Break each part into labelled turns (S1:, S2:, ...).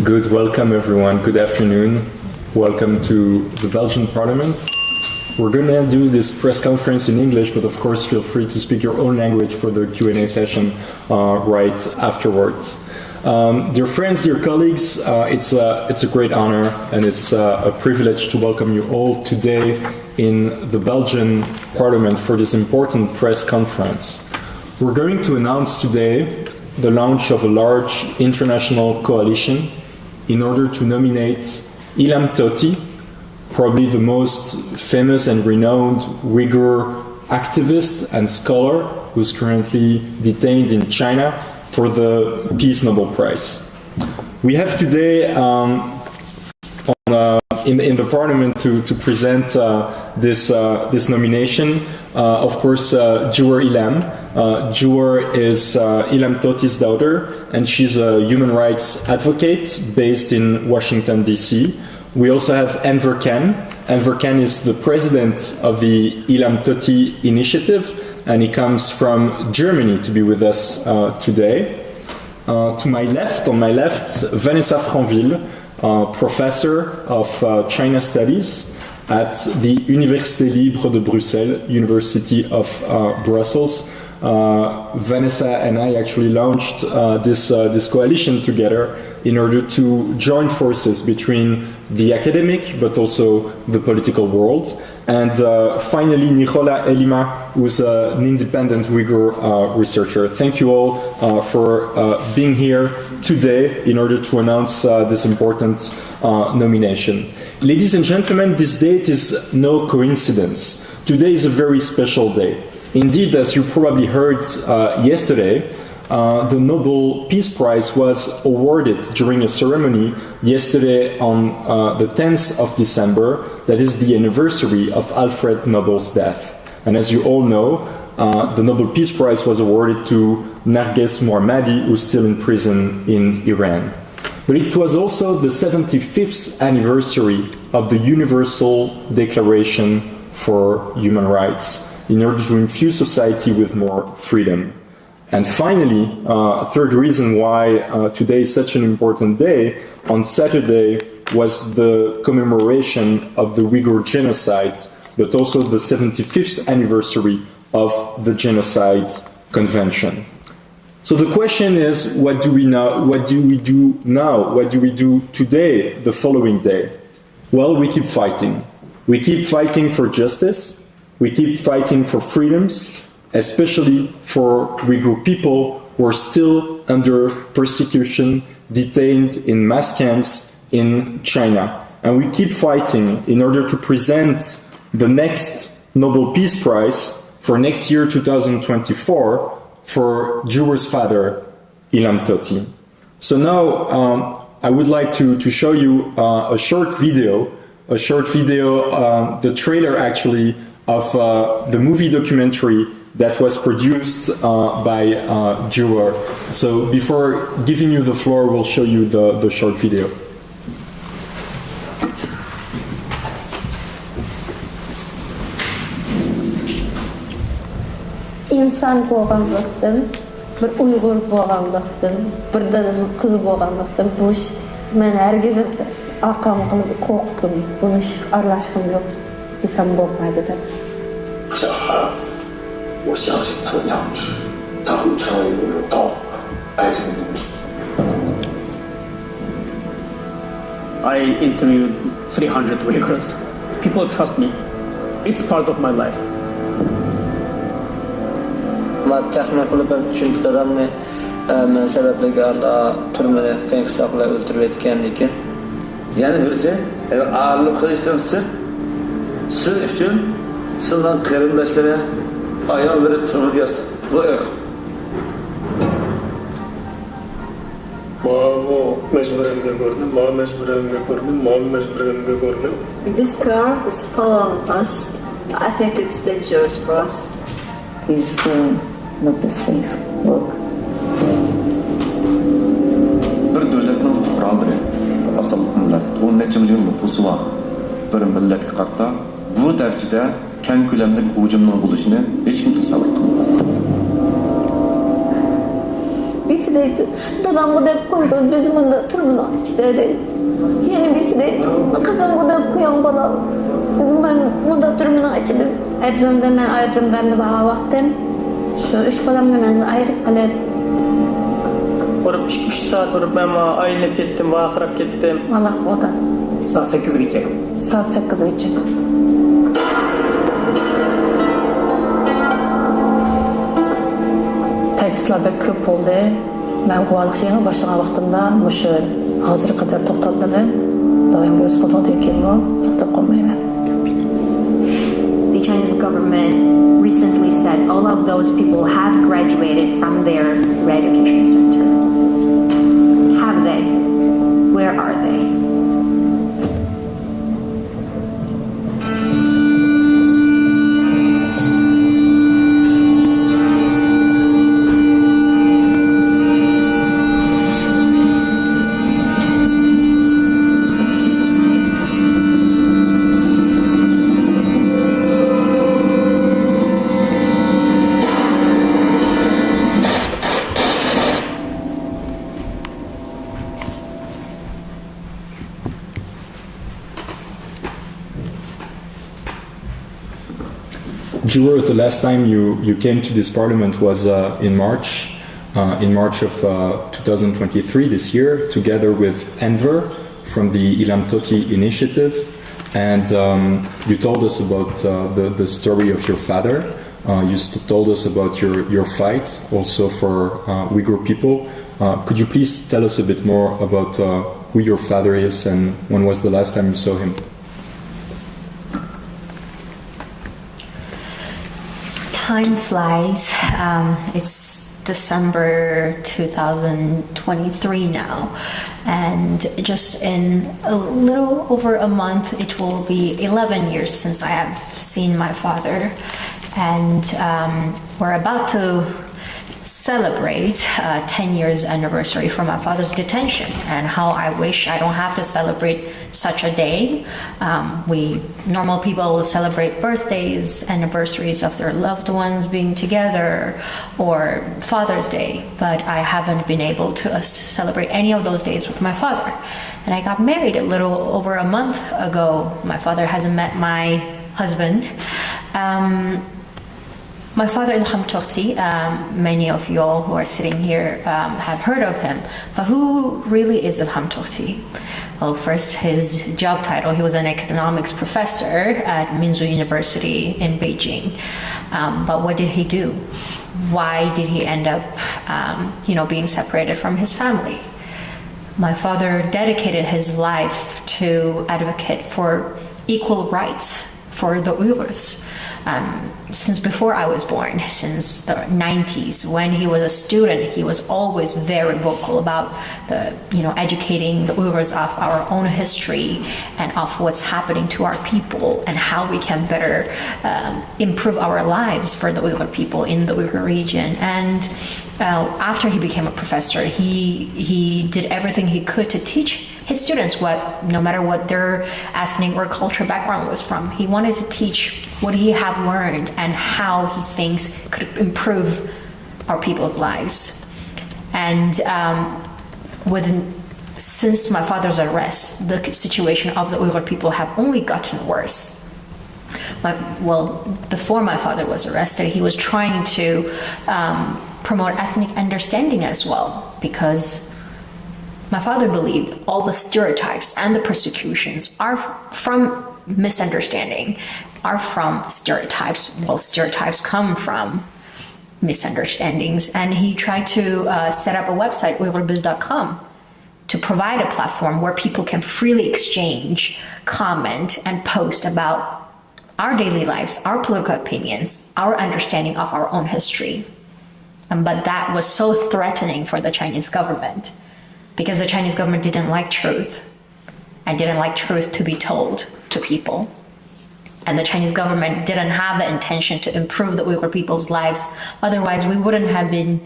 S1: Good, welcome everyone. Good afternoon. Welcome to the Belgian Parliament. We're going to do this press conference in English, but of course feel free to speak your own language for the Q&A session right afterwards. Dear friends, dear colleagues, it's a great honor and it's a privilege to welcome you all today in the Belgian Parliament for this important press conference. We're going to announce today the launch of a large international coalition in order to nominate Ilham Tohti, probably the most famous and renowned Uyghur activist and scholar who's currently detained in China for the Peace Nobel Prize. We have today in the Parliament to present this nomination, of course, Jewher Ilham. Jewher is Ilham Tohti's daughter, and she's a human rights advocate based in Washington, D.C. We also have Enver. Enver is the president of the Ilham Tohti initiative, and he comes from Germany to be with us today. On my left, Vanessa Frangville, professor of China Studies at the Université Libre de Bruxelles, University of Brussels. Vanessa and I actually launched this coalition together in order to join forces between the academic but also the political world. And finally, Jewher Ilham, who's an independent Uyghur researcher. Thank you all for being here today in order to announce this important nomination. Ladies and gentlemen, this date is no coincidence. Today is a very special day. Indeed, as you probably heard yesterday, the Nobel Peace Prize was awarded during a ceremony yesterday on the 10th of December. That is the anniversary of Alfred Nobel's death. And as you all know, the Nobel Peace Prize was awarded to Narges Mohammadi, who's still in prison in Iran. But it was also the 75th anniversary of the Universal Declaration for Human Rights in order to infuse society with more freedom. And finally, third reason why today is such an important day, on Saturday was the commemoration of the Uyghur genocide, but also the 75th anniversary of the Genocide Convention. So the question is, what do we now? What do we do now? What do we do today, the following day? Well, we keep fighting. We keep fighting for justice. We keep fighting for freedoms, especially for Uyghur people who are still under persecution, detained in mass camps in China. And we keep fighting in order to present the next Nobel Peace Prize for next year, 2024, for Jewher's father, Ilham Tohti. So now I would like to show you a short video, the trailer actually, of the movie documentary that was produced by Jewher. So before giving you the floor, we'll show you the short video.
S2: İnsan boğanlıqdır, bir Uyghur boğanlıqdır, bir de kız boğanlıqdır. Bu iş, ben herkese akam kılıp korktum, bunu iş arlaşkım yok desem olmaydı da.
S3: 小孩，我相信他的样子，他会成为一个有道德、爱这个民族。
S4: I interviewed 300 Uyghurs. People trust me. It's part of my life.
S5: Ma tahmin qilib çünki dadamni men sababli anda turmada qiyinchiliklar o'ldirib etganligi.
S3: Yani birisi ağırlık kılıçlansın, siz için sizden karındaşlara ayağları turmayasın. Buyur.
S6: This car is following us. I think it's dangerous for us.
S2: It's not a safe work.
S7: Bir devletning fuqarolari, asal millat, 10 necha million nüfusu var. Bir millatga qarata bu darajada keng ko'lamli hujumning bo'lishini hech kim tasavvur qilmaydi.
S2: Birisi deydi, dadam bu deyip koydu, biz bunda turmunun içinde deydi. Yeni birisi deydi, kızım bu deyip koyan bala, ben bunda turmunun içinde. Erzimde ben ayırdım bağa baktım. Şu 3 balamla ben ayırıp alayım.
S5: Orada 3 saat orada ben ayılıp gittim, vaqırap gittim.
S2: Allah o da.
S4: Saat 8 geçecek.
S2: Saat 8 geçecek. Tehditler pek köp oldu. Ben kovalık şeyine başlayan vaxtımda bu hazır kadar toxtatmadı. Daim bir spotan tekim var. Toxtap kalmayayım.
S6: The Chinese government recently said all of those people have graduated from their re-education center. Have they? Where are they?
S1: Jewher, the last time you came to this parliament was in March of 2023, this year, together with Enver from the Ilham Tohti initiative, and you told us about the story of your father. You told us about your fight also for Uyghur people. Could you please tell us a bit more about who your father is and when was the last time you saw him?
S8: Time flies. It's December 2023 now, and just in a little over a month it will be 11 years since I have seen my father, and we're about to celebrate 10 years anniversary for my father's detention, and how I wish I don't have to celebrate such a day. We normal people will celebrate birthdays, anniversaries of their loved ones being together, or Father's Day, but I haven't been able to celebrate any of those days with my father. And I got married a little over a month ago. My father hasn't met my husband. My father, Ilham Tohti, many of you all who are sitting here have heard of him, but who really is Ilham Tohti? Well, first, his job title, he was an economics professor at Minzu University in Beijing. But what did he do? Why did he end up, being separated from his family? My father dedicated his life to advocate for equal rights for the Uyghurs. Since before I was born, since the 90s, when he was a student, he was always very vocal about educating the Uyghurs of our own history and of what's happening to our people and how we can better improve our lives for the Uyghur people in the Uyghur region. And after he became a professor, he did everything he could to teach his students no matter what their ethnic or cultural background was from. He wanted to teach what he had learned and how he thinks could improve our people's lives. And since my father's arrest, the situation of the Uyghur people have only gotten worse. Before my father was arrested, he was trying to promote ethnic understanding as well, because my father believed all the stereotypes and the persecutions are from misunderstanding, are from stereotypes. Well, stereotypes come from misunderstandings. And he tried to set up a website, uygurbiz.com, to provide a platform where people can freely exchange, comment, and post about our daily lives, our political opinions, our understanding of our own history. But that was so threatening for the Chinese government, because the Chinese government didn't like truth and didn't like truth to be told to people. And the Chinese government didn't have the intention to improve the Uyghur people's lives. Otherwise, we wouldn't have been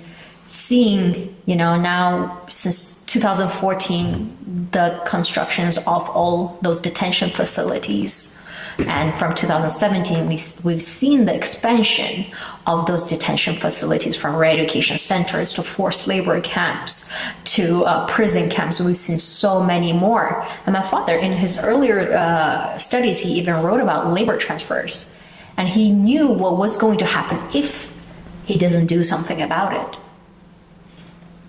S8: seeing, now since 2014, the constructions of all those detention facilities. And from 2017, we've seen the expansion of those detention facilities, from re-education centers to forced labor camps to prison camps. We've seen so many more. And my father, in his earlier studies, he even wrote about labor transfers. And he knew what was going to happen if he doesn't do something about it.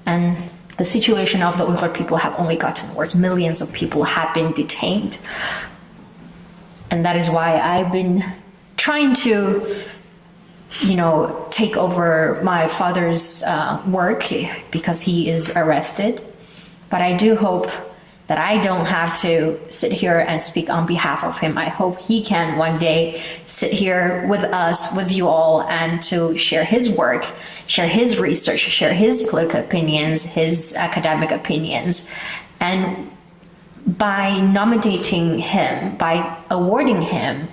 S8: And the situation of the Uyghur people have only gotten worse. Millions of people have been detained. And that is why I've been trying to, take over my father's work, because he is arrested. But I do hope that I don't have to sit here and speak on behalf of him. I hope he can one day sit here with us, with you all, and to share his work, share his research, share his political opinions, his academic opinions. And by nominating him, by awarding him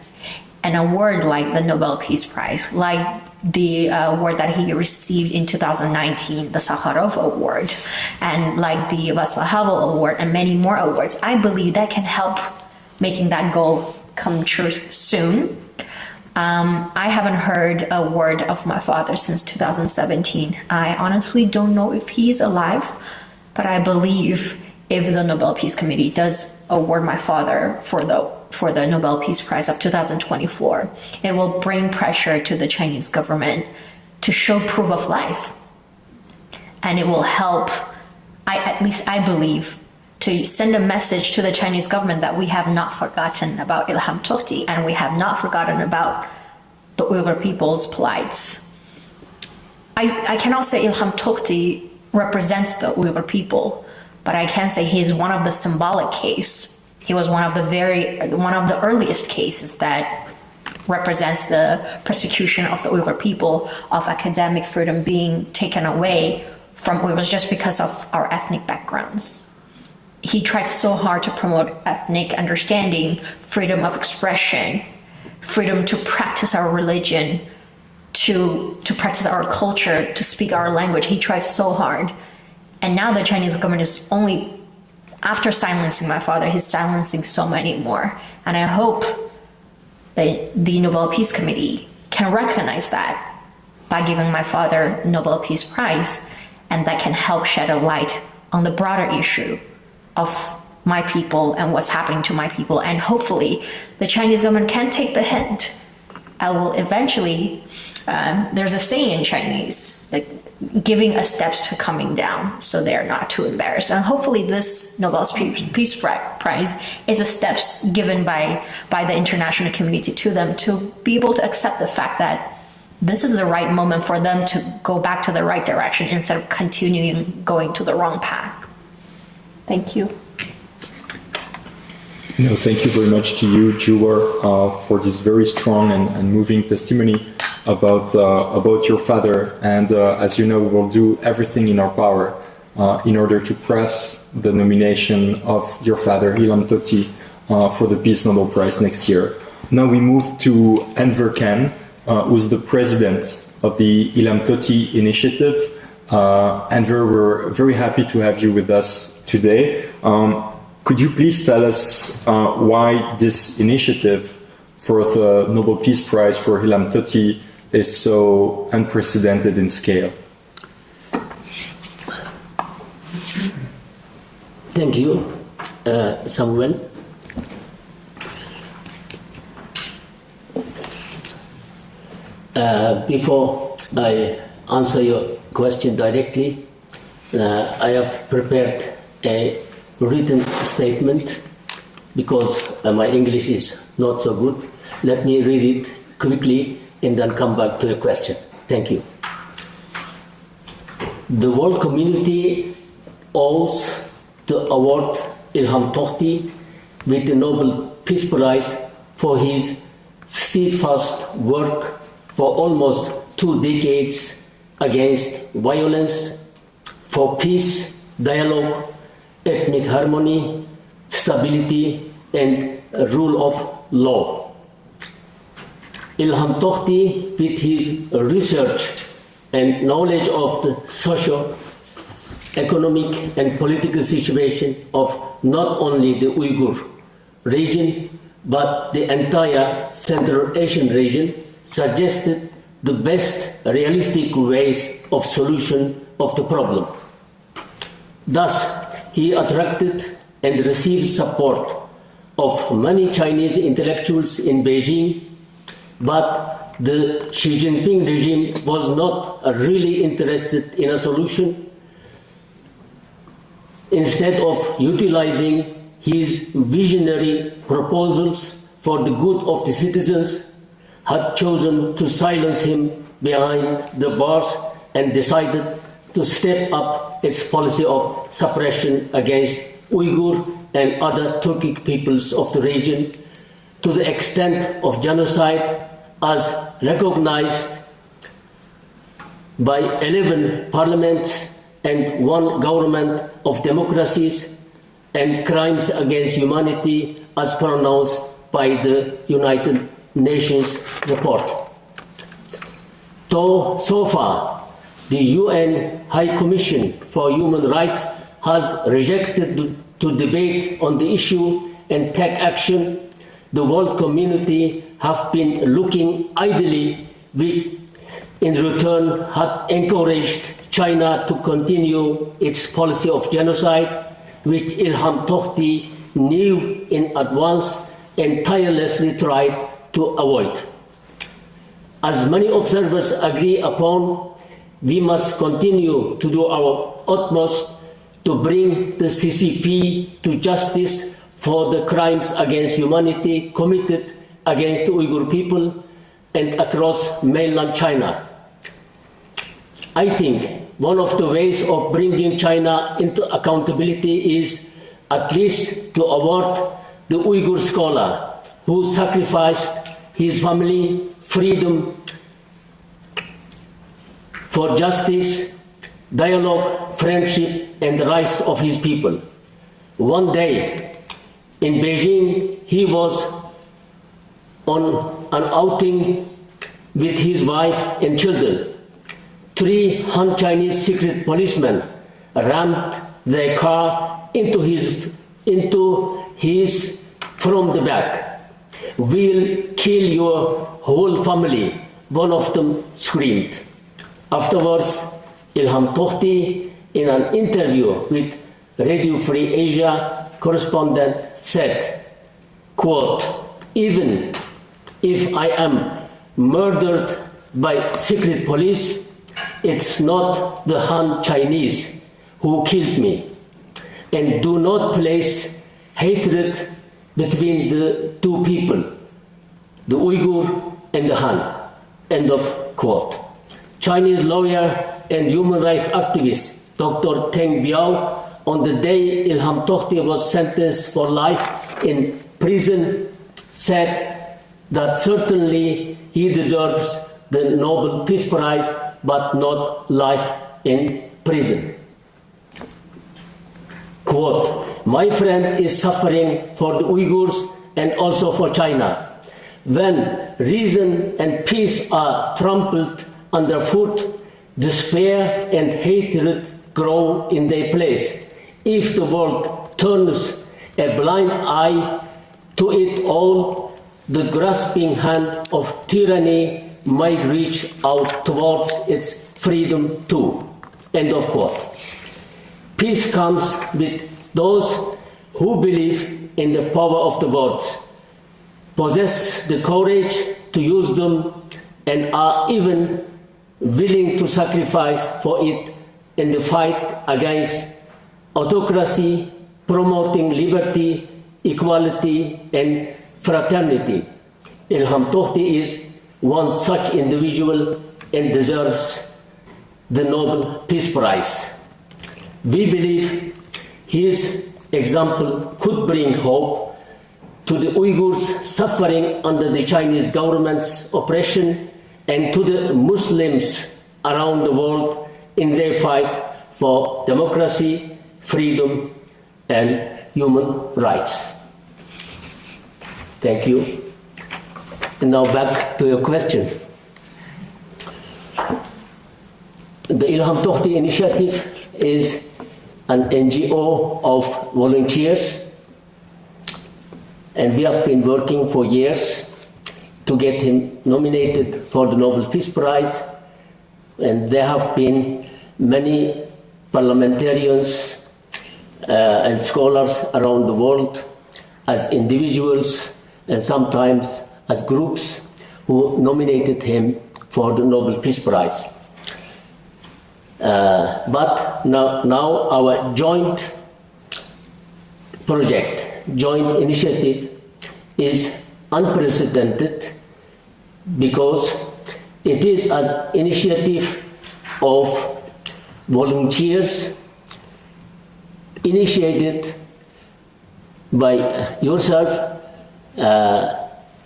S8: an award like the Nobel Peace Prize, like the award that he received in 2019, the Sakharov Award, and like the Václav Havel Award, and many more awards, I believe that can help making that goal come true soon. I haven't heard a word of my father since 2017. I honestly don't know if he's alive, but I believe if the Nobel Peace Committee does award my father for the Nobel Peace Prize of 2024, it will bring pressure to the Chinese government to show proof of life. And it will help, at least I believe, to send a message to the Chinese government that we have not forgotten about Ilham Tohti, and we have not forgotten about the Uyghur people's plights. I cannot say Ilham Tohti represents the Uyghur people, but I can say he is one of the symbolic case. He was one of the earliest cases that represents the persecution of the Uyghur people, of academic freedom being taken away from Uyghurs just because of our ethnic backgrounds. He tried so hard to promote ethnic understanding, freedom of expression, freedom to practice our religion, to practice our culture, to speak our language. He tried so hard. And now the Chinese government is only, after silencing my father, he's silencing so many more. And I hope that the Nobel Peace Committee can recognize that by giving my father Nobel Peace Prize, and that can help shed a light on the broader issue of my people and what's happening to my people. And hopefully the Chinese government can take the hint. I will eventually, there's a saying in Chinese, like giving a steps to coming down, so they're not too embarrassed. And hopefully this Nobel Peace Prize is a steps given by the international community to them to be able to accept the fact that this is the right moment for them to go back to the right direction instead of continuing going to the wrong path. Thank you.
S1: No, thank you very much to you, Jewher, for this very strong and moving testimony about your father. And as you know, we will do everything in our power in order to press the nomination of your father, Ilham Tohti, for the Peace Nobel Prize next year. Now we move to Enver, who's the president of the Ilham Tohti initiative. Enver, we're very happy to have you with us today. Could you please tell us why this initiative for the Nobel Peace Prize for Ilham Tohti is so unprecedented in scale?
S9: Thank you, Samuel. Before I answer your question directly, I have prepared a written statement because my English is not so good. Let me read it quickly and then come back to your question. Thank you. The world community owes to award Ilham Tohti with the Nobel Peace Prize for his steadfast work for almost 2 decades against violence, for peace, dialogue, ethnic harmony, stability, and rule of law. Ilham Tohti, with his research and knowledge of the social, economic, and political situation of not only the Uyghur region, but the entire Central Asian region suggested the best realistic ways of solution of the problem. Thus, he attracted and received support of many Chinese intellectuals in Beijing, but the Xi Jinping regime was not really interested in a solution. Instead of utilizing his visionary proposals for the good of the citizens, had chosen to silence him behind the bars and decided to step up its policy of suppression against Uyghur and other Turkic peoples of the region to the extent of genocide as recognized by 11 parliaments and 1 government of democracies, and crimes against humanity as pronounced by the United Nations report. Though so far, the UN High Commission for Human Rights has rejected to debate on the issue and take action, the world community have been looking idly, which in return had encouraged China to continue its policy of genocide, which Ilham Tohti knew in advance and tirelessly tried to avoid. As many observers agree upon, we must continue to do our utmost to bring the CCP to justice for the crimes against humanity committed against the Uyghur people and across mainland China. I think one of the ways of bringing China into accountability is at least to award the Uyghur scholar who sacrificed his family, freedom, for justice, dialogue, friendship, and the rights of his people. One day in Beijing, he was on an outing with his wife and children. 3 Han Chinese secret policemen rammed their car into his from the back. "We'll kill your whole family," one of them screamed. Afterwards, Ilham Tohti, in an interview with Radio Free Asia correspondent, said, quote, "Even if I am murdered by secret police, it's not the Han Chinese who killed me, and do not place hatred between the two people, the Uyghur and the Han," end of quote. Chinese lawyer and human rights activist Dr. Teng Biao, on the day Ilham Tohti was sentenced for life in prison, said that certainly he deserves the Nobel Peace Prize, but not life in prison. Quote, "My friend is suffering for the Uyghurs and also for China. When reason and peace are trampled underfoot, despair and hatred grow in their place. If the world turns a blind eye to it all, the grasping hand of tyranny might reach out towards its freedom too." End of quote. Peace comes with those who believe in the power of the words, possess the courage to use them, and are even willing to sacrifice for it in the fight against autocracy, promoting liberty, equality, and fraternity. Ilham Tohti is one such individual and deserves the Nobel Peace Prize. We believe his example could bring hope to the Uyghurs suffering under the Chinese government's oppression and to the Muslims around the world in their fight for democracy, freedom, and human rights. Thank you. And now back to your question. The Ilham Tohti Initiative is an NGO of volunteers and we have been working for years to get him nominated for the Nobel Peace Prize. And there have been many parliamentarians and scholars around the world, as individuals and sometimes as groups, who nominated him for the Nobel Peace Prize. But now our joint project, joint initiative is unprecedented because it is an initiative of volunteers initiated by yourself,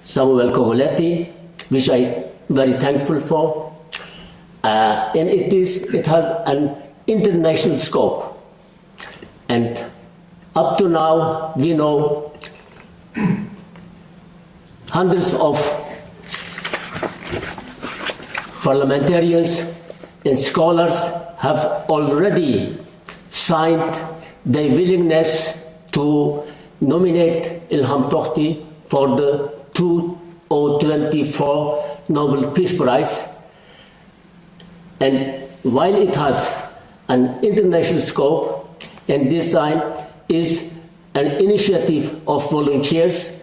S9: Samuel Cogolati, which I'm very thankful for. And it has an international scope. And up to now, we know hundreds of parliamentarians and scholars have already signed their willingness to nominate Ilham Tohti for the 2024 Nobel Peace Prize. And while it has an international scope, and this time is an initiative of volunteers,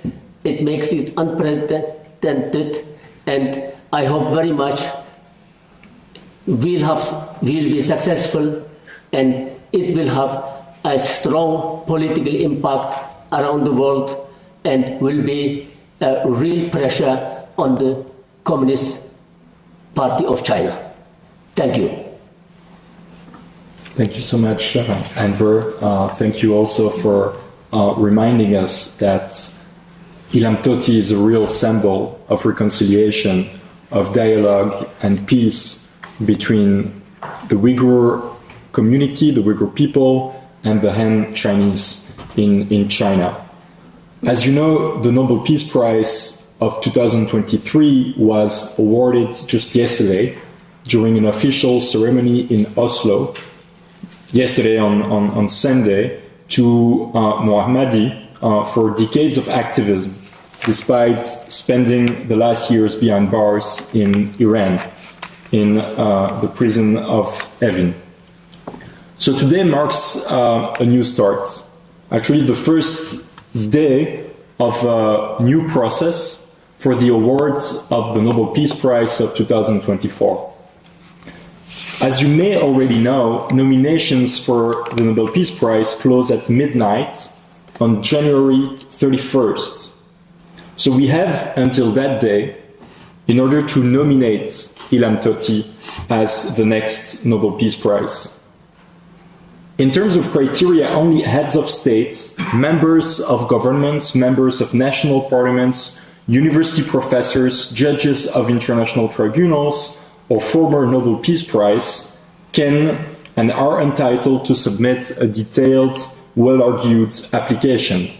S9: it makes it unprecedented, and I hope very much we'll be successful, and it will have a strong political impact around the world and will be a real pressure on the Communist Party of China. Thank you.
S1: Thank you so much, Enver. Thank you also for reminding us that Ilham Tohti is a real symbol of reconciliation, of dialogue and peace between the Uyghur community, the Uyghur people, and the Han Chinese in China. As you know, the Nobel Peace Prize of 2023 was awarded just yesterday during an official ceremony in Oslo, yesterday on Sunday, to Mohammadi for decades of activism, despite spending the last years behind bars in Iran, in the prison of Evin. So today marks a new start. Actually, the first day of a new process for the award of the Nobel Peace Prize of 2024. As you may already know, nominations for the Nobel Peace Prize close at midnight on January 31st. So we have until that day in order to nominate Ilham Tohti as the next Nobel Peace Prize. In terms of criteria, only heads of state, members of governments, members of national parliaments, university professors, judges of international tribunals, or former Nobel Peace Prize can and are entitled to submit a detailed, well-argued application.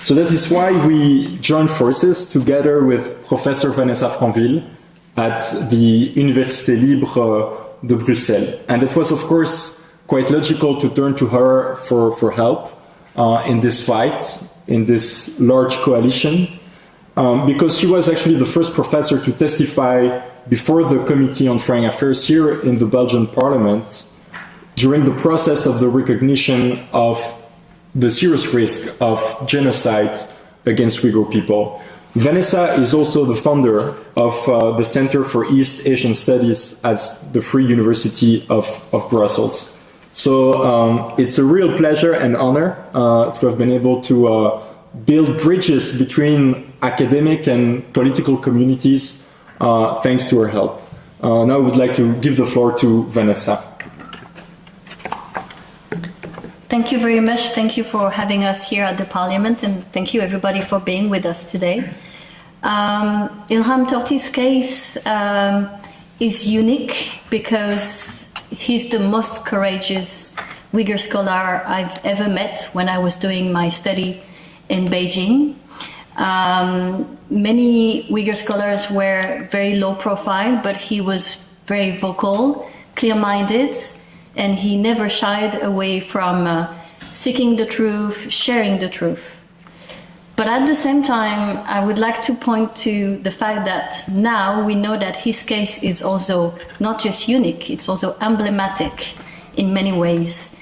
S1: So that is why we joined forces together with Professor Vanessa Frangville at the Université Libre de Bruxelles. And it was, of course, quite logical to turn to her for help in this fight, in this large coalition, because she was actually the first professor to testify before the Committee on Foreign Affairs here in the Belgian Parliament during the process of the recognition of the serious risk of genocide against Uyghur people. Vanessa is also the founder of the Center for East Asian Studies at the Free University of Brussels. So it's a real pleasure and honor to have been able to build bridges between academic and political communities thanks to her help. Now I would like to give the floor to Vanessa.
S10: Thank you very much. Thank you for having us here at the Parliament, and thank you everybody for being with us today. Ilham Tohti's case is unique because he's the most courageous Uyghur scholar I've ever met when I was doing my study in Beijing. Many Uyghur scholars were very low profile, but he was very vocal, clear-minded, and he never shied away from seeking the truth, sharing the truth. But at the same time, I would like to point to the fact that now we know that his case is also not just unique, it's also emblematic in many ways.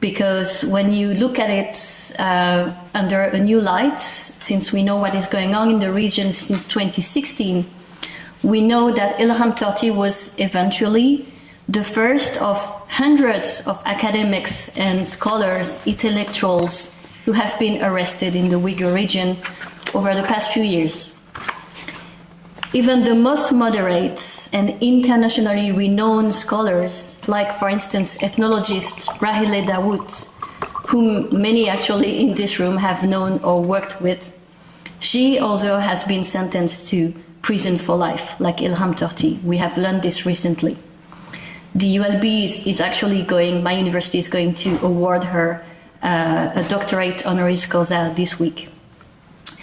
S10: Because when you look at it under a new light, since we know what is going on in the region since 2016, we know that Ilham Tohti was eventually the first of hundreds of academics and scholars, intellectuals, who have been arrested in the Uyghur region over the past few years. Even the most moderate and internationally renowned scholars, like for instance ethnologist Rahile Dawood, whom many actually in this room have known or worked with, she also has been sentenced to prison for life, like Ilham Tohti. We have learned this recently. The ULB is actually going, my university is going to award her a doctorate honoris causa this week.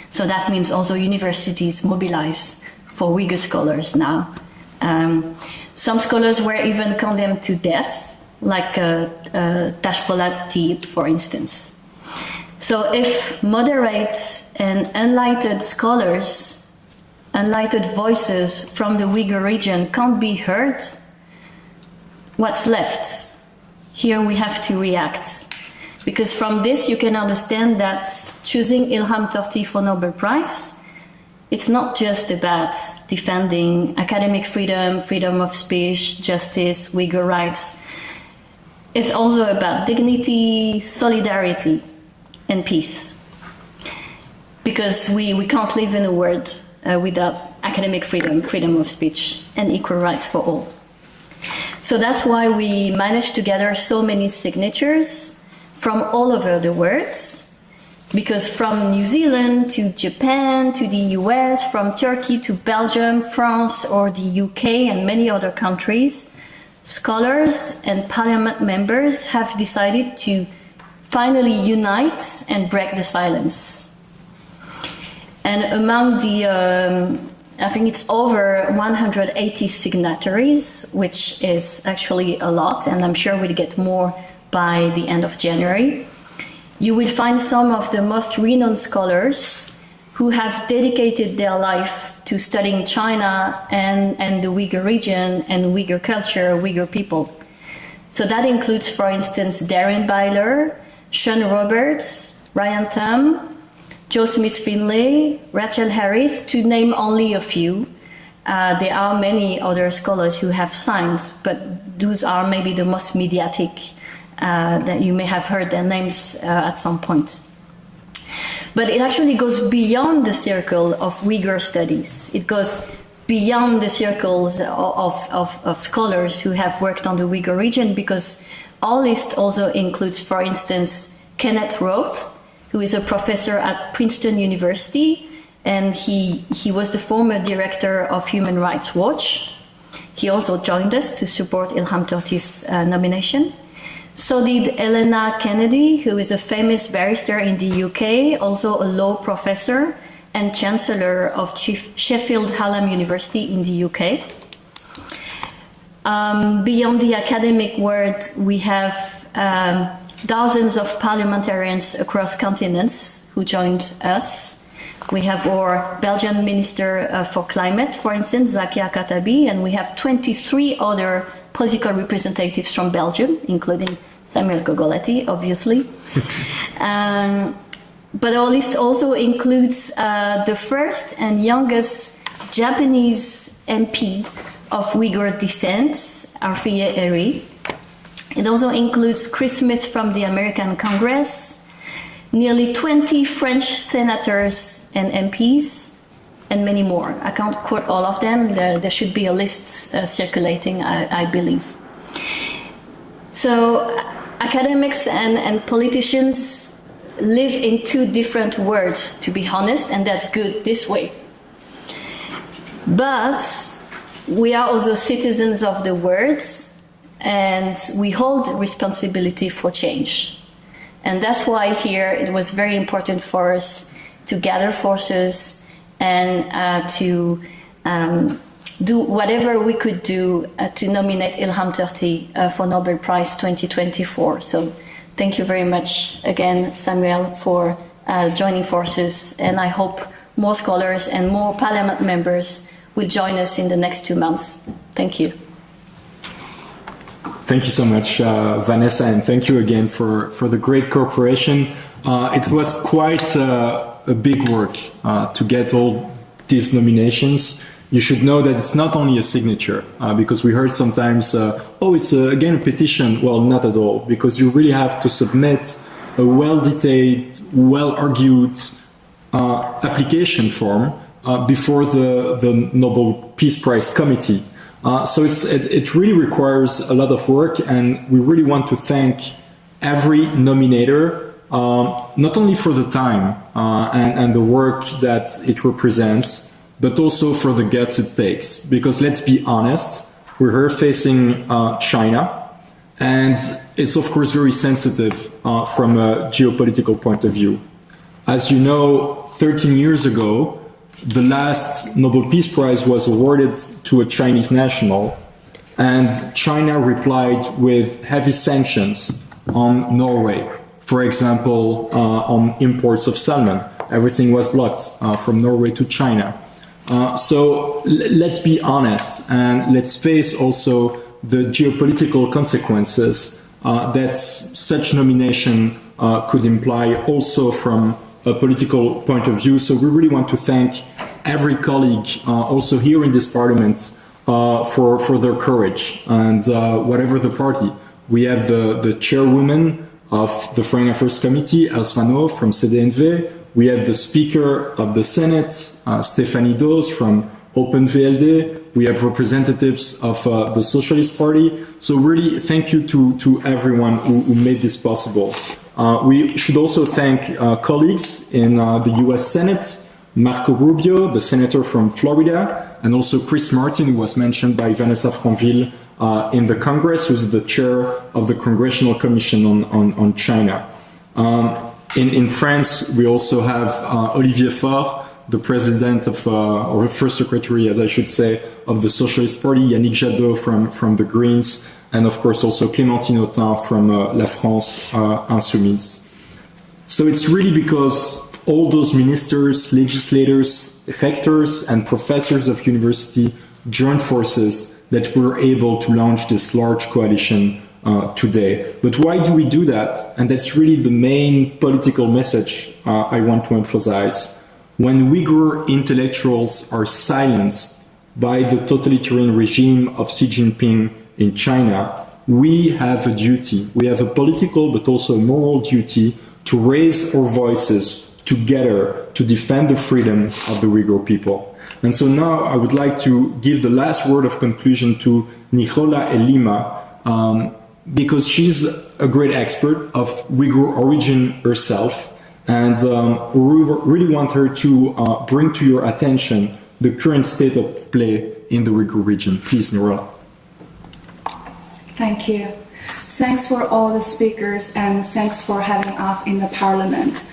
S10: So that means also universities mobilize for Uyghur scholars now. Some scholars were even condemned to death, like Cogolati, for instance. So if moderate and enlightened scholars, enlightened voices from the Uyghur region can't be heard, what's left? Here we have to react. Because from this you can understand that choosing Ilham Tohti for Nobel Prize, it's not just about defending academic freedom, freedom of speech, justice, Uyghur rights. It's also about dignity, solidarity, and peace. Because we can't live in a world without academic freedom, freedom of speech, and equal rights for all. So that's why we managed to gather so many signatures from all over the world, because from New Zealand to Japan to the US, from Turkey to Belgium, France or the UK and many other countries, scholars and parliament members have decided to finally unite and break the silence. And among the, I think it's over 180 signatories, which is actually a lot, and I'm sure we'll get more by the end of January. You will find some of the most renowned scholars who have dedicated their life to studying China and the Uyghur region and Uyghur culture, Uyghur people. So that includes, for instance, Darren Byler, Sean Roberts, Ryan Tam, Joe Smith-Finlay, Rachel Harris, to name only a few. There are many other scholars who have signed, but those are maybe the most mediatic that you may have heard their names at some point. But it actually goes beyond the circle of Uyghur studies. It goes beyond the circles of scholars who have worked on the Uyghur region, because our list also includes, for instance, Kenneth Roth, who is a professor at Princeton University, and he was the former director of Human Rights Watch. He also joined us to support Ilham Tohti's nomination. So did Elena Kennedy, who is a famous barrister in the UK, also a law professor and chancellor of Sheffield Hallam University in the UK. Beyond the academic world, we have dozens of parliamentarians across continents who joined us. We have our Belgian Minister for Climate, for instance, Zakia Katabi, and we have 23 other political representatives from Belgium, including Samuel Cogolati, obviously. But our list also includes the first and youngest Japanese MP of Uyghur descent, Arfiye Eri. It also includes Chris Smith from the American Congress, nearly 20 French senators and MPs, and many more. I can't quote all of them. There should be a list circulating, I believe. So academics and politicians live in two different worlds, to be honest, and that's good this way. But we are also citizens of the world, and we hold responsibility for change. And that's why here it was very important for us to gather forces and to do whatever we could do to nominate Ilham Tohti for Nobel Prize 2024. So thank you very much again, Samuel, for joining forces, and I hope more scholars and more parliament members will join us in the next 2 months. Thank you.
S1: Thank you so much, Vanessa, and thank you again for the great cooperation. It was quite a big work to get all these nominations. You should know that it's not only a signature, because we heard sometimes, oh, it's again a petition. Well, not at all, because you really have to submit a well-detailed, well-argued application form before the Nobel Peace Prize committee. So it really requires a lot of work, and we really want to thank every nominator, not only for the time and the work that it represents, but also for the guts it takes. Because let's be honest, we're here facing China, and it's of course very sensitive from a geopolitical point of view. As you know, 13 years ago, the last Nobel Peace Prize was awarded to a Chinese national, and China replied with heavy sanctions on Norway. For example, on imports of salmon. Everything was blocked from Norway to China. So let's be honest, and let's face also the geopolitical consequences that such nomination could imply also from a political point of view. So we really want to thank every colleague also here in this parliament for their courage, and whatever the party. We have the chairwoman of the Foreign Affairs Committee, Elsfano from CDNV. We have the Speaker of the Senate, Stéphanie Dawes from Open VLD. We have representatives of the Socialist Party. So really thank you to everyone who made this possible. We should also thank colleagues in the US Senate, Marco Rubio, the senator from Florida, and also Chris Martin, who was mentioned by Vanessa Frangville, in the Congress, who's the chair of the Congressional Commission on China. In France, we also have Olivier Faure, the president of, or first secretary, as I should say, of the Socialist Party, Yannick Jadot from the Greens, and of course also Clémentine Autain from La France Insoumise. So it's really because all those ministers, legislators, rectors, and professors of university joined forces that we're able to launch this large coalition today. But why do we do that? And that's really the main political message I want to emphasize. When Uyghur intellectuals are silenced by the totalitarian regime of Xi Jinping in China, we have a duty. We have a political but also a moral duty to raise our voices together to defend the freedom of the Uyghur people. And so now I would like to give the last word of conclusion to Jewher Ilham, because she's a great expert of Uyghur origin herself, and we really want her to bring to your attention the current state of play in the Uyghur region. Please, Jewher.
S11: Thank you. Thanks for all the speakers, and thanks for having us in the Parliament.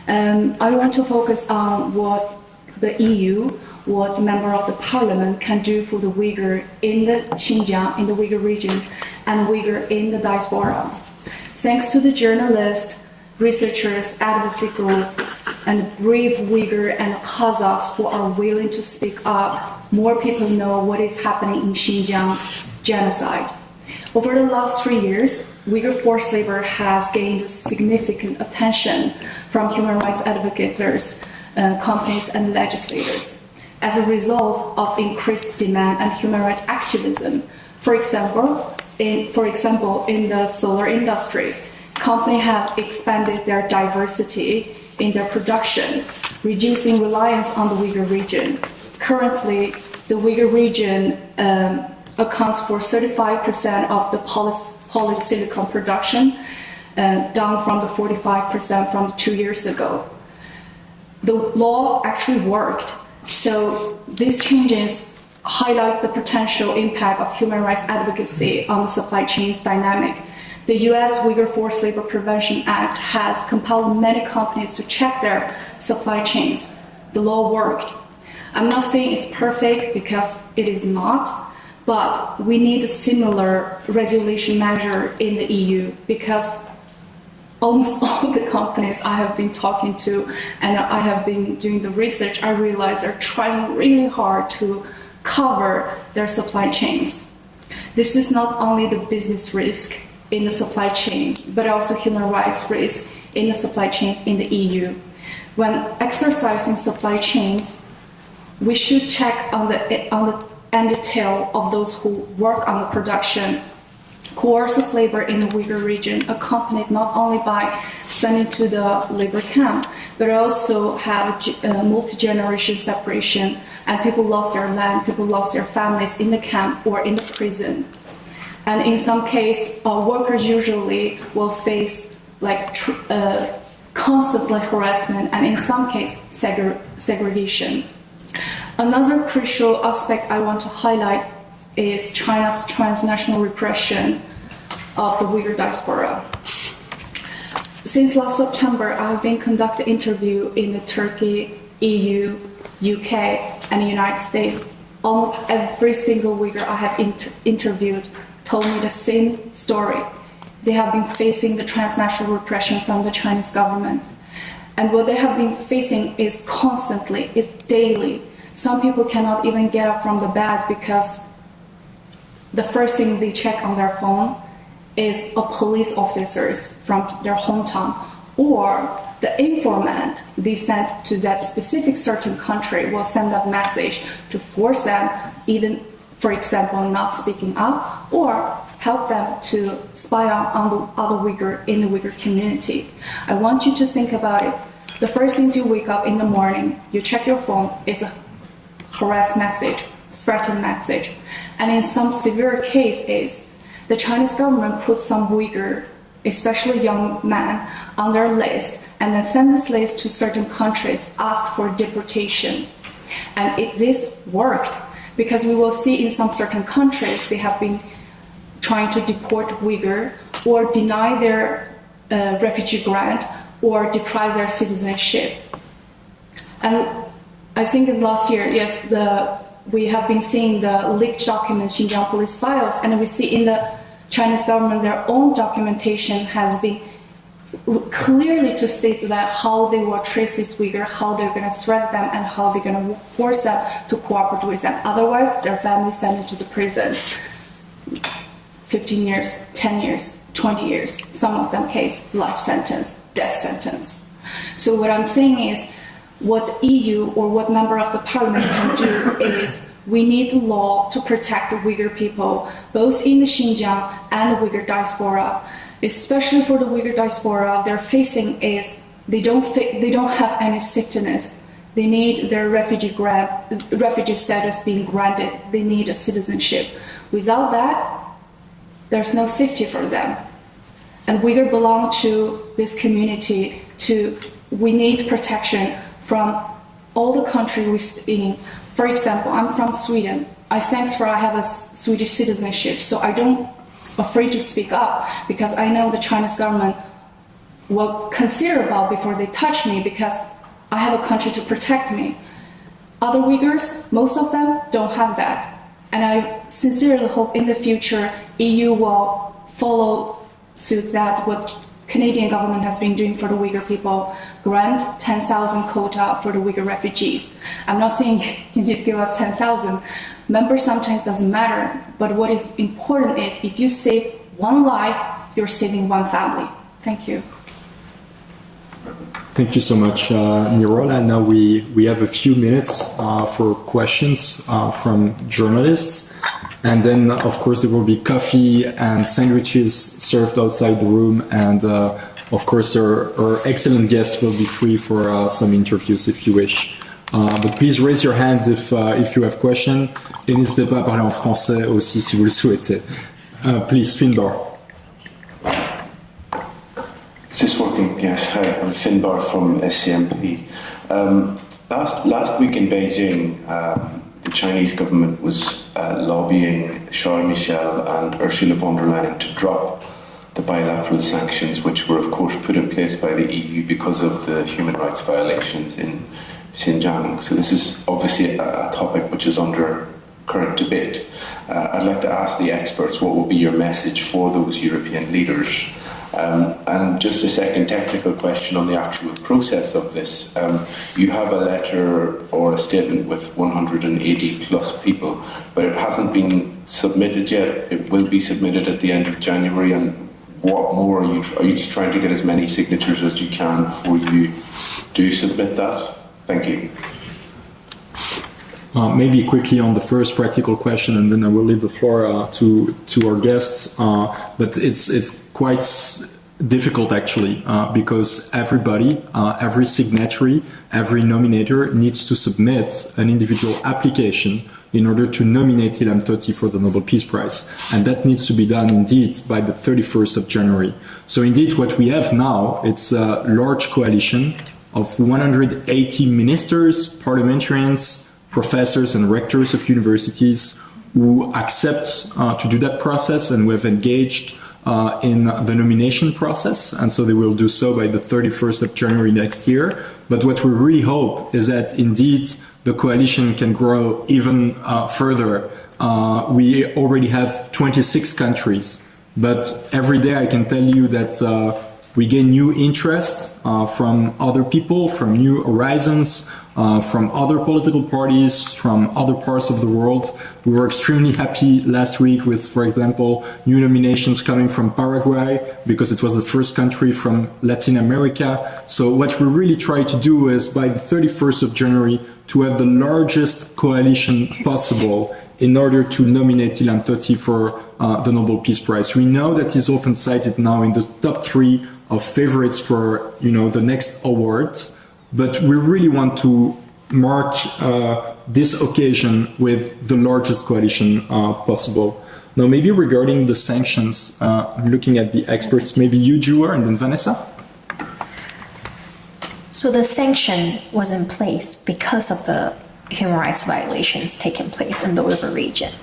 S11: I want to focus on what the EU, what the member of the Parliament can do for the Uyghur in the Xinjiang, in the Uyghur region, and Uyghur in the diaspora. Thanks to the journalists, researchers, advocacy group, and brave Uyghur and Kazakhs who are willing to speak up, more people know what is happening in Xinjiang genocide. Over the last 3 years, Uyghur forced labor has gained significant attention from human rights advocates, companies, and legislators. As a result of increased demand and human rights activism, for example, in the solar industry, companies have expanded their diversity in their production, reducing reliance on the Uyghur region. Currently, the Uyghur region accounts for 35% of the polysilicon production, down from the 45% from 2 years ago. The law actually worked. So these changes highlight the potential impact of human rights advocacy on the supply chain's dynamic. The US Uyghur Forced Labor Prevention Act has compelled many companies to check their supply chains. The law worked. I'm not saying it's perfect, because it is not, but we need a similar regulation measure in the EU, because almost all the companies I have been talking to and I have been doing the research, I realize they're trying really hard to cover their supply chains. This is not only the business risk in the supply chain, but also human rights risk in the supply chains in the EU. When exercising supply chains, we should check on the end detail of those who work on the production. Coercive labor in the Uyghur region, accompanied not only by sending to the labor camp, but also have multi-generation separation, and people lost their land, people lost their families in the camp or in the prison. And in some case, workers usually will face constantly harassment, and in some cases, segregation. Another crucial aspect I want to highlight is China's transnational repression of the Uyghur diaspora. Since last September, I've been conducting interviews in the Turkey, EU, UK, and the United States. Almost every single Uyghur I have interviewed told me the same story. They have been facing the transnational repression from the Chinese government. And what they have been facing is constantly, is daily. Some people cannot even get up from the bed because the first thing they check on their phone is a police officers from their hometown, or the informant they sent to that specific certain country will send that message to force them, even, for example, not speaking up, or help them to spy on the other Uyghur in the Uyghur community. I want you to think about it. The first thing you wake up in the morning, you check your phone, is a harass message, threatened message. And in some severe cases, the Chinese government put some Uyghur, especially young men, on their list and then send this list to certain countries, ask for deportation. And this worked, because we will see in some certain countries they have been trying to deport Uyghur or deny their refugee grant or deprive their citizenship. And I think in last year, yes, we have been seeing the leaked documents, Xinjiang police files, and we see in the Chinese government their own documentation has been clearly to state that how they will trace these Uyghur, how they're going to threat them, and how they're going to force them to cooperate with them. Otherwise, their family sent into the prison. 15 years, 10 years, 20 years, some of them case life sentence, death sentence. So what I'm saying is, what EU or what member of the parliament can do is, we need law to protect the Uyghur people, both in the Xinjiang and the Uyghur diaspora. Especially for the Uyghur diaspora, they're facing is they don't have any safety nets. They need their refugee status being granted. They need a citizenship. Without that, there's no safety for them. And Uyghur belong to this community. We need protection from all the countries we in. For example, I'm from Sweden. I have a Swedish citizenship, so I don't afraid to speak up, because I know the Chinese government will consider about before they touch me, because I have a country to protect me. Other Uyghurs, most of them don't have that. And I sincerely hope in the future EU will follow suit that what Canadian government has been doing for the Uyghur people, grant 10,000 quota for the Uyghur refugees. I'm not saying you need to give us 10,000. Members sometimes doesn't matter, but what is important is if you save one life, you're saving one family. Thank you.
S1: Thank you so much, Nirol. And now we have a few minutes for questions from journalists. And then, of course, there will be coffee and sandwiches served outside the room. And, of course, our excellent guests will be free for some interviews if you wish. But please raise your hand if you have questions. Et n'hésitez pas à parler en français aussi si vous le souhaitez. Please, Finbar.
S7: Is this working? Yes. Hi, I'm Finbar from SCMP. Last week in Beijing, the Chinese government was lobbying Charles Michel and Ursula von der Leyen to drop the bilateral sanctions, which were, of course, put in place by the EU because of the human rights violations in Xinjiang. So this is obviously a topic which is under current debate. I'd like to ask the experts what will be your message for those European leaders And just a second technical question on the actual process of this. You have a letter or a statement with 180 plus people, but it hasn't been submitted yet. It will be submitted at the end of January. And what more are you just trying to get as many signatures as you can before you do submit that? Thank you.
S1: Maybe quickly on the first practical question, and then I will leave the floor to our guests. But it's quite difficult actually, because everybody, every signatory, every nominator needs to submit an individual application in order to nominate Ilham Tohti for the Nobel Peace Prize. And that needs to be done indeed by the 31st of January. So indeed what we have now, it's a large coalition of 180 ministers, parliamentarians, professors and rectors of universities who accept to do that process and who have engaged in the nomination process, and so they will do so by the 31st of January next year. But what we really hope is that indeed the coalition can grow even further. We already have 26 countries, but every day I can tell you that we gain new interest from other people, from new horizons, from other political parties, from other parts of the world. We were extremely happy last week with, for example, new nominations coming from Paraguay, because it was the first country from Latin America. So what we really try to do is by the 31st of January to have the largest coalition possible in order to nominate Ilham Tohti for the Nobel Peace Prize. We know that he's often cited now in the top 3 of favorites for, the next award. But we really want to mark this occasion with the largest coalition possible. Now, maybe regarding the sanctions, looking at the experts, maybe you, Jewher, and then Vanessa?
S8: So the sanction was in place because of the human rights violations taking place in the Libre region.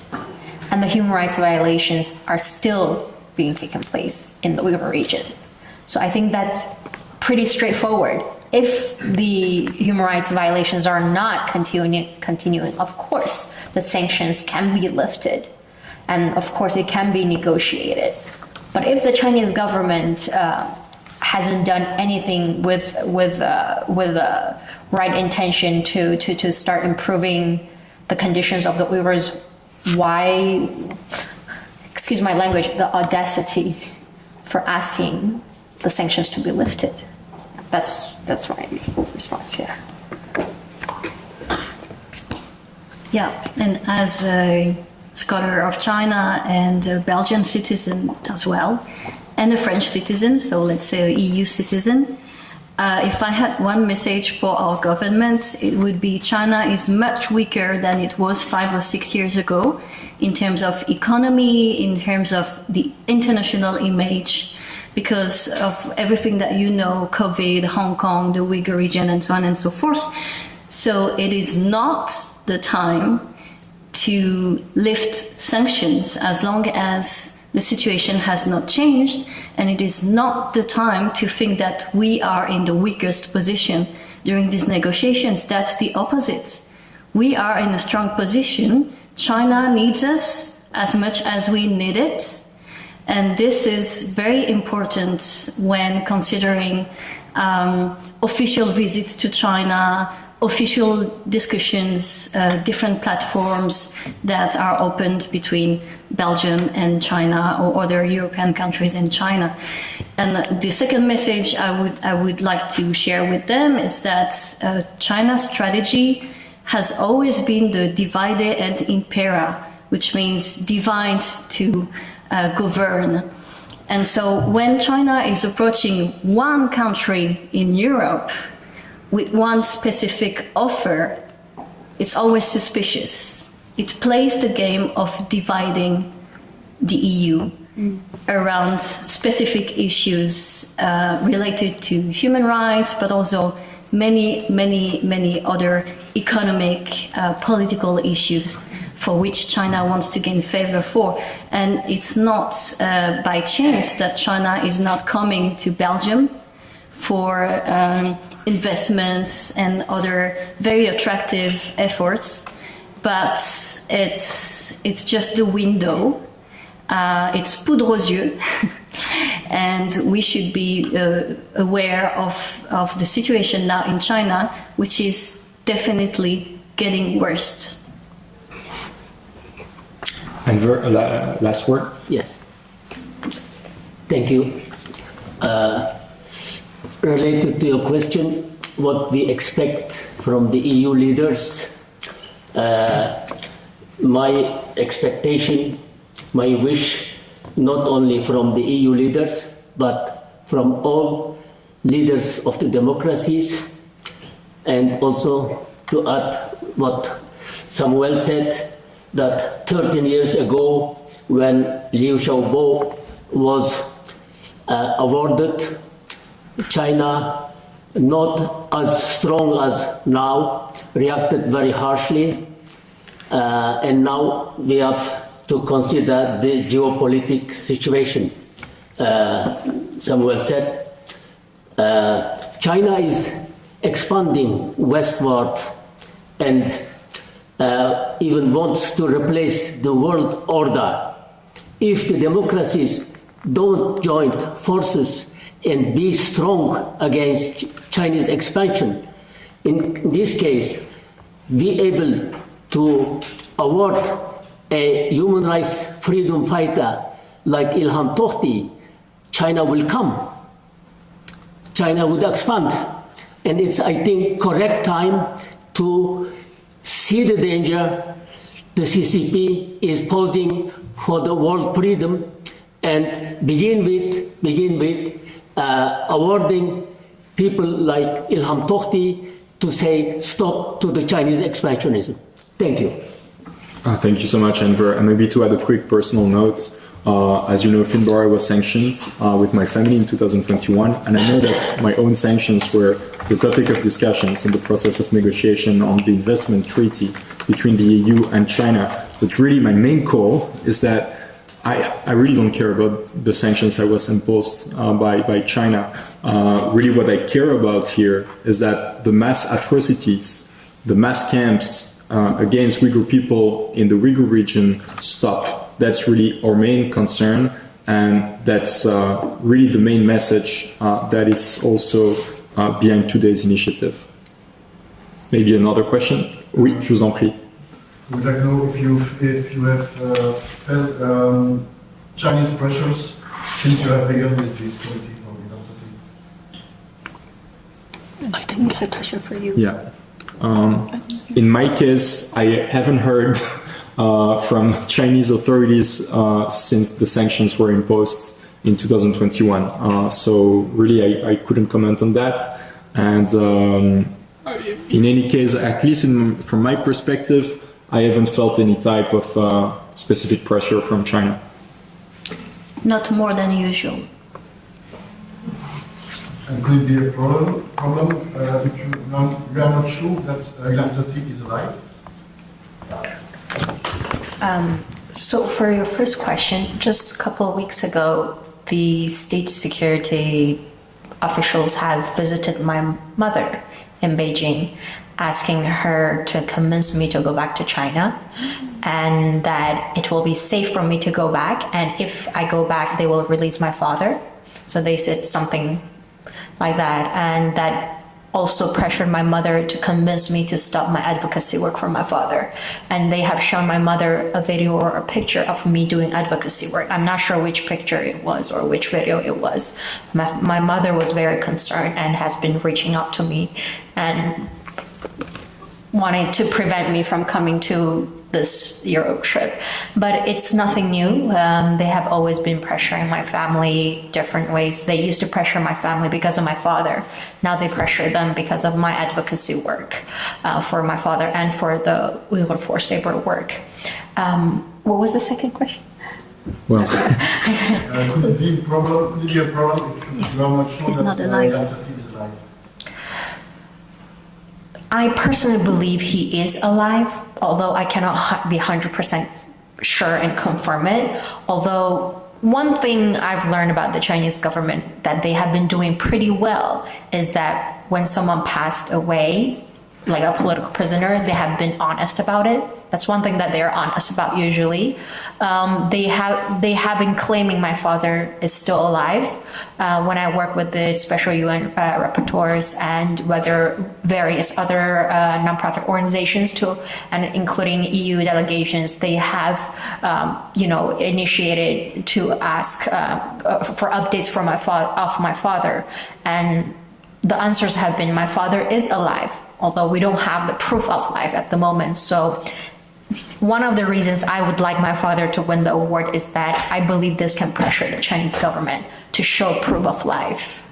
S8: And the human rights violations are still being taken place in the Uyghur region. So I think that's pretty straightforward. If the human rights violations are not continuing, of course, the sanctions can be lifted. And of course, it can be negotiated. But if the Chinese government hasn't done anything with the right intention to start improving the conditions of the Uyghurs, why, excuse my language, the audacity for asking the sanctions to be lifted? That's my response here.
S10: Yeah, and as a scholar of China and a Belgian citizen as well, and a French citizen, so let's say an EU citizen, if I had one message for our government, it would be China is much weaker than it was 5 or 6 years ago in terms of economy, in terms of the international image, because of everything that COVID, Hong Kong, the Uyghur region, and so on and so forth. So it is not the time to lift sanctions as long as the situation has not changed, and it is not the time to think that we are in the weakest position during these negotiations. That's the opposite. We are in a strong position. China needs us as much as we need it. And this is very important when considering official visits to China, official discussions, different platforms that are opened between Belgium and China or other European countries and China. And the second message I would like to share with them is that China's strategy has always been the divide et impera, which means divide to govern. And so when China is approaching one country in Europe with one specific offer, it's always suspicious. It plays the game of dividing the EU around specific issues related to human rights, but also many other economic, political issues for which China wants to gain favor for. And it's not by chance that China is not coming to Belgium for investments and other very attractive efforts, but it's just the window. It's poudre aux yeux. and we should be aware of the situation now in China, which is definitely getting worse.
S1: Enver, last word?
S9: Yes. Thank you. Related to your question, what we expect from the EU leaders, my expectation, my wish, not only from the EU leaders, but from all leaders of the democracies, and also to add what Samuel said, that 13 years ago, when Liu Xiaobo was awarded, China, not as strong as now, reacted very harshly, and now we have to consider the geopolitical situation. Samuel said, China is expanding westward and even wants to replace the world order. If the democracies don't join forces and be strong against Chinese expansion, in this case, be able to award a human rights freedom fighter like Ilham Tohti, China will come. China would expand. And it's, I think, correct time to see the danger the CCP is posing for the world freedom and begin with awarding people like Ilham Tohti to say stop to the Chinese expansionism. Thank you.
S1: Thank you so much, Enver. And maybe to add a quick personal note, as you know, Finbar was sanctioned with my family in 2021, and I know that my own sanctions were the topic of discussions in the process of negotiation on the investment treaty between the EU and China. But really, my main call is that I really don't care about the sanctions that was imposed by China. Really, what I care about here is that the mass atrocities, the mass camps against Uyghur people in the Uyghur region stop. That's really our main concern, and that's really the main message that is also behind today's initiative. Maybe another question? Oui, je vous en prie.
S12: Would like to know if you have felt Chinese pressures since you have begun with this committee for the
S10: I think it's a question for you.
S1: Yeah. In my case, I haven't heard from Chinese authorities since the sanctions were imposed in 2021. So really, I couldn't comment on that. And in any case, at least from my perspective, I haven't felt any type of specific pressure from China.
S10: Not more than usual.
S12: And could it be a problem if you are not sure that Ilham Tohti is alive?
S8: So for your first question, just a couple of weeks ago, the state security officials have visited my mother in Beijing, asking her to convince me to go back to China, and that it will be safe for me to go back, and if I go back, they will release my father. So they said something like that, and that also pressured my mother to convince me to stop my advocacy work for my father. And they have shown my mother a video or a picture of me doing advocacy work. I'm not sure which picture it was or which video it was. My mother was very concerned and has been reaching out to me and wanting to prevent me from coming to this Europe trip. But it's nothing new. They have always been pressuring my family different ways. They used to pressure my family because of my father. Now they pressure them because of my advocacy work for my father and for the Uyghur Forced Labor work. What was the second question?
S1: Well,
S12: could it be a problem if you are not sure
S10: He's
S12: that
S10: not alive.
S12: Ilham Tohti is alive?
S8: I personally believe he is alive, although I cannot be 100% sure and confirm it. Although one thing I've learned about the Chinese government that they have been doing pretty well is that when someone passed away, like a political prisoner, they have been honest about it That's one thing that they're honest about usually. They have been claiming my father is still alive. When I work with the special UN rapporteurs and whether various other nonprofit organizations too, and including EU delegations, they have initiated to ask for updates from my father, and the answers have been my father is alive, although we don't have the proof of life at the moment. So one of the reasons I would like my father to win the award is that I believe this can pressure the Chinese government to show proof of life.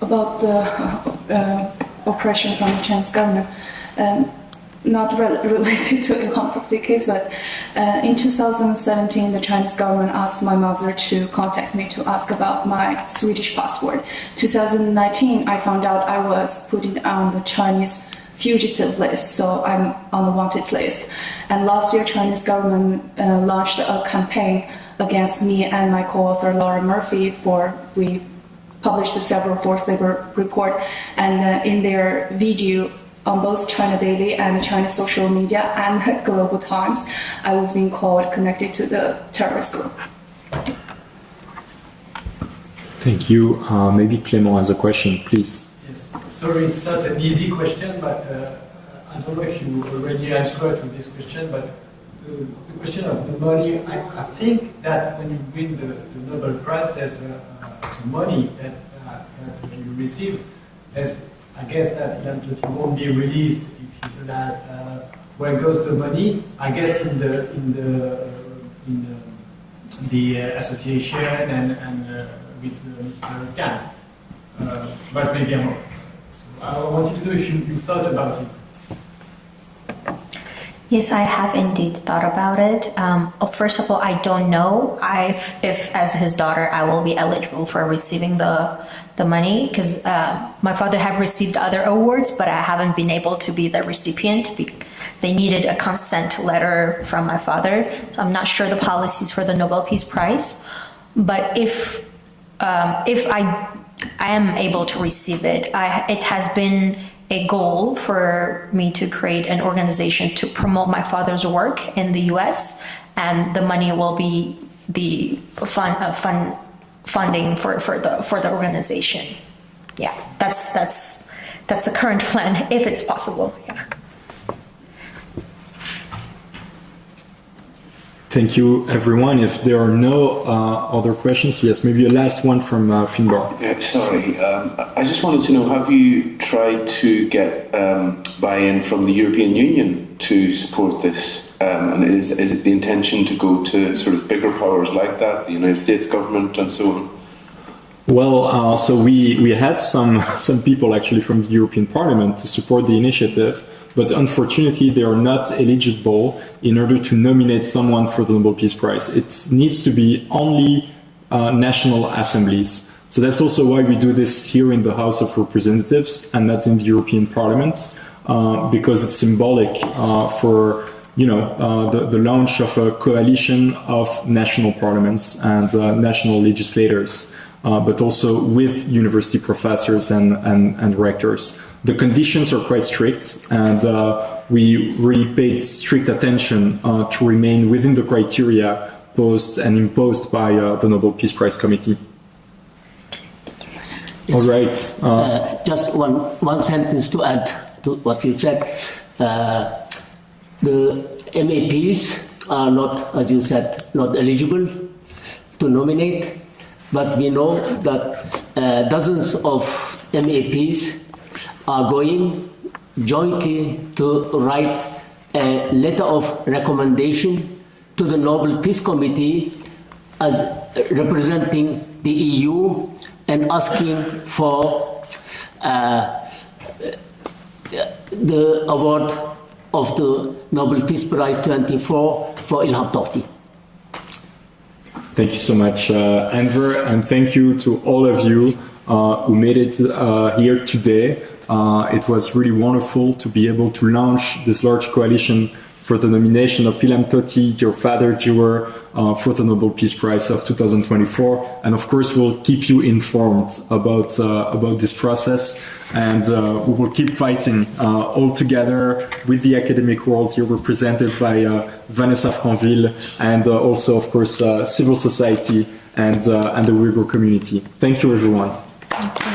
S11: About the oppression from the Chinese government, not related to Ilham Tohti case, but in 2017, the Chinese government asked my mother to contact me to ask about my Swedish passport. 2019, I found out I was put on the Chinese fugitive list, so I'm on the wanted list. And last year, Chinese government launched a campaign against me and my co-author Laura Murphy. We published several forced labor report, and in their video on both China Daily and China social media and Global Times, I was being called connected to the terrorist group.
S1: Thank you. Maybe Clément has a question, please.
S13: Yes. Sorry, it's not an easy question, but I don't know if you already answered to this question, but the question of the money, I think that when you win the Nobel Prize, there's some money that you receive. I guess that Ilham Tohti won't be released if he's alive. Where goes the money? I guess in the association and with Mr. Khan. But maybe I'm wrong. So I wanted to know if you thought about it.
S8: Yes, I have indeed thought about it. First of all, I don't know if as his daughter I will be eligible for receiving the money, because my father have received other awards, but I haven't been able to be the recipient. They needed a consent letter from my father. So I'm not sure the policies for the Nobel Peace Prize, but if I am able to receive it, it has been a goal for me to create an organization to promote my father's work in the US, and the money will be the funding for the organization. Yeah, that's the current plan, if it's possible. Yeah.
S1: Thank you, everyone. If there are no other questions, yes, maybe a last one from Finbar.
S7: Yeah, sorry. I just wanted to know, have you tried to get buy-in from the European Union to support this? And is it the intention to go to sort of bigger powers like that, the United States government and so on?
S1: Well, so we had some people actually from the European Parliament to support the initiative, but unfortunately they are not eligible in order to nominate someone for the Nobel Peace Prize. It needs to be only national assemblies. So that's also why we do this here in the House of Representatives and not in the European Parliament, because it's symbolic for the launch of a coalition of national parliaments and national legislators, but also with university professors and rectors. The conditions are quite strict, and we really paid strict attention to remain within the criteria posed and imposed by the Nobel Peace Prize Committee.
S9: Yes.
S1: All right.
S9: Just one sentence to add to what you said. The MAPs are not, as you said, not eligible to nominate, but we know that dozens of MAPs are going jointly to write a letter of recommendation to the Nobel Peace Committee as representing the EU and asking for the award of the Nobel Peace Prize 24 for Ilham Tohti.
S1: Thank you so much, Enver, and thank you to all of you who made it here today. It was really wonderful to be able to launch this large coalition for the nomination of Ilham Tohti, your father, Jewher, for the Nobel Peace Prize of 2024. And of course, we'll keep you informed about this process. And we will keep fighting all together with the academic world here represented by Vanessa Frangville, and also, of course, civil society and the Uyghur community. Thank you, everyone.
S10: Thank you.